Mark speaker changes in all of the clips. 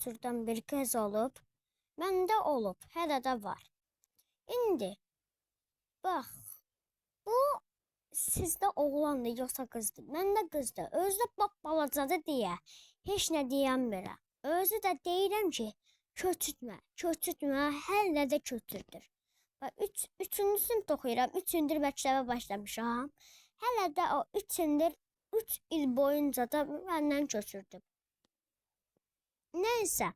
Speaker 1: götürdüm bir qız olub. Məndə olub, hələ də var. İndi bax, bu sizdə oğlandır yoxsa qızdır? Məndə qızdır. Özü də balacadır deyə heç nə deyəmirəm. Özü də deyirəm ki, kötütmə, hələ də kötürdür. Üçüncü sinif oxuyuram, 3 ildir məktəbə başlamışam. Hələ də o 3 il boyunca da məndən kötürdü. Nəysə,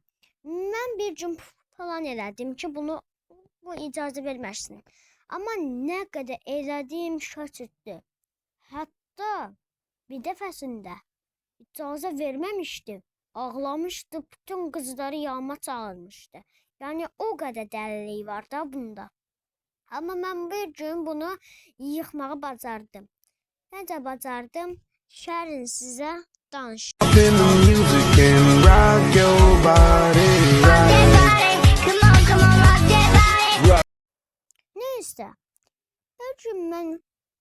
Speaker 1: mən bir gün plan elədim ki, bu icazə verməsin. Amma nə qədər elədim kötürdü. Hətta bir dəfəsində icazə verməmişdi. Ağlamışdı, bütün qızları yanıma çağırmışdı. Yəni o qədər dəliliyi var da bunda. Amma mən bir gün bunu yıxmağı bacardım. Necə bacardım? Şərin sizə danışdım. Neysə, bir gün mən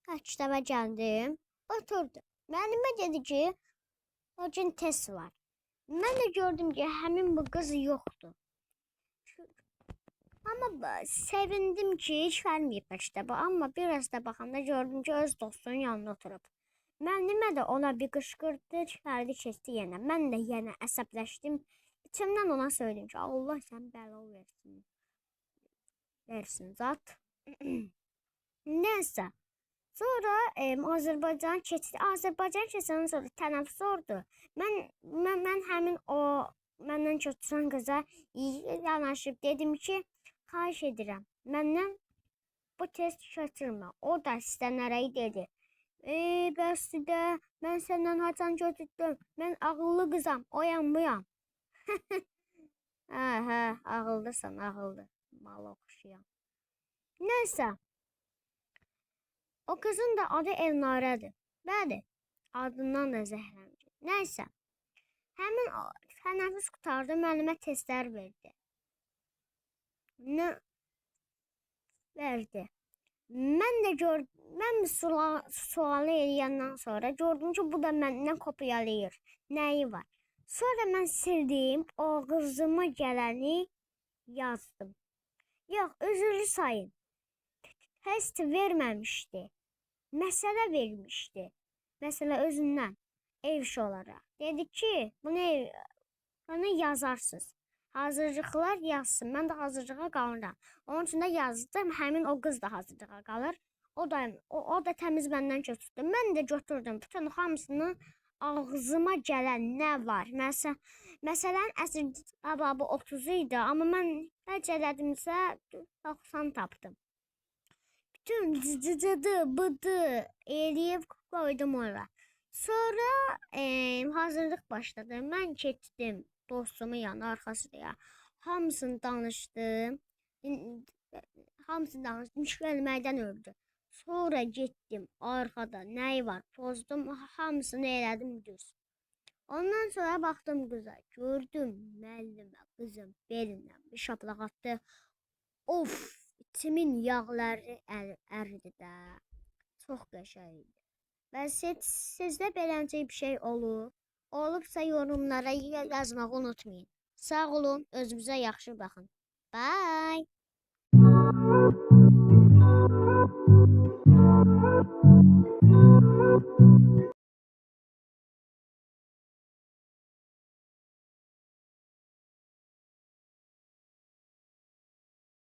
Speaker 1: məktəbə gəldim, oturdum. Müəllimə dedi ki, o gün test var. Mən də gördüm ki, həmin bu qız yoxdur. Amma sevindim ki, hiç gəlməyib məktəbə. Amma biraz da baxanda gördüm ki, öz dostunun yanında oturub. Müəllimə də ona bir qışqırdı, çıxardı, keçdi yenə. Mən də yenə əsəbləşdim. İçimdən ona söyledim ki, Allah sən bəla versin. Versin zat. Neysə. Sonra Azərbaycan keçəndən sonra tənəffüs oldu. Mən həmin o məndən kötürən qıza yanaşıb dedim ki, xahiş edirəm, məndən bu test kötürmə. O da istənərək dedi. Bəs də mən səndən haçan kötürdüm. Mən ağıllı qızam, oyam buyam. Hə, ağıllısan, ağıllı. Mal oxşuyam. Neysə. O qızın da adı Elnarədir. Bəli, adından da zəhlənir. Neysə. Həmin tənəffüs qutardı, müəllimə testlər verdi. Nə verdi? Mən sualı eləyəndən sonra gördüm ki, bu da məndən kopyalayır. Nəyi var? Sonra mən sildim, ağzıma gələni yazdım. Yox, üzrlü sayın. Test verməmişdi. Məsələ vermişdi. Məsələ özündən ev işi olaraq. Dedi ki, bunu yazarsınız. Hazırlıqlar yazsın. Mən də hazırlığa qalıram. Onun üçün də yazdım. Həmin o qız da hazırlığa qalır. O da təmiz məndən götürdü. Mən də götürdüm. Bütün hamısını ağzıma gələn nə var? Məsələn, əsl cavabı 30 idi. Amma mən necə elədimsə 90 tapdım. Bütün bıdı eləyib qoydum ora. Sonra hazırlıq başladı. Mən keçdim dostumun yanına, arxasıya. Hamısını danışdım. Müşkəlməkdən öldü. Sonra getdim arxada nəyi var pozdum. Hamısını elədim düz. Ondan sonra baxdım qıza. Gördüm müəllimə qızın belindən bir şaplaq atdı. Of! İçimin yağları əridi də. Çox qəşəng idi. Və sizdə beləncə bir şey olur. Olubsa yorumlara yazmağı unutmayın. Sağ olun, özünüzə yaxşı baxın. Bye.